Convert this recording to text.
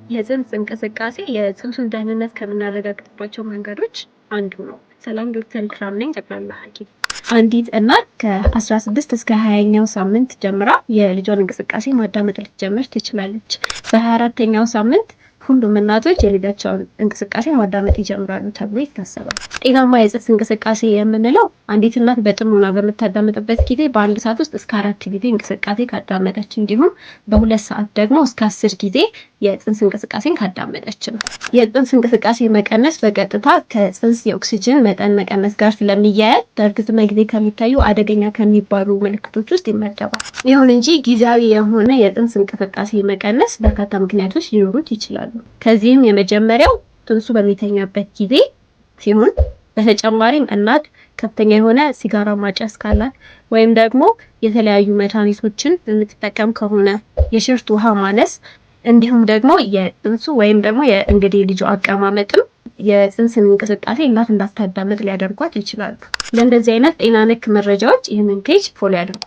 የጽንስ እንቅስቃሴ የጽንሱን ደህንነት ከምናረጋግጥባቸው መንገዶች አንዱ ነው። ሰላም ዶክተር ኢክራም ነኝ፣ ጠቅላላ ሐኪም። አንዲት እናት ከ16 እስከ 20ኛው ሳምንት ጀምራ የልጇን እንቅስቃሴ ማዳመጥ ልትጀምር ትችላለች። በ24ኛው ሳምንት ሁሉም እናቶች የልጃቸውን እንቅስቃሴ ማዳመጥ ይጀምራሉ ተብሎ ይታሰባል። ጤናማ የጽንስ እንቅስቃሴ የምንለው አንዲት እናት በጥሞና በምታዳምጥበት ጊዜ በአንድ ሰዓት ውስጥ እስከ 4 ጊዜ እንቅስቃሴ ካዳመጠች እንዲሁም በ2 ሰዓት ደግሞ እስከ 10 ጊዜ የጽንስ እንቅስቃሴን ካዳመጠች ነው። የጽንስ እንቅስቃሴ መቀነስ በቀጥታ ከጽንስ የኦክሲጅን መጠን መቀነስ ጋር ስለሚያያዝ በእርግዝና ጊዜ ከሚታዩ አደገኛ ከሚባሉ ምልክቶች ውስጥ ይመደባል። ይሁን እንጂ ጊዜያዊ የሆነ የጽንስ እንቅስቃሴ መቀነስ በርካታ ምክንያቶች ሊኖሩት ይችላሉ። ከዚህም የመጀመሪያው ጽንሱ በሚተኛበት ጊዜ ሲሆን በተጨማሪም እናት ከፍተኛ የሆነ ሲጋራ ማጨስ ካላት ወይም ደግሞ የተለያዩ መድኃኒቶችን የምትጠቀም ከሆነ፣ የሽርት ውሃ ማነስ እንዲሁም ደግሞ የጽንሱ ወይም ደግሞ የእንግዲህ ልጁ አቀማመጥም የጽንስን እንቅስቃሴ እናት እንዳታዳምጥ ሊያደርጓት ይችላሉ። ለእንደዚህ አይነት ጤና ነክ መረጃዎች ይህንን ፔጅ ፎሎ ያድርጉ።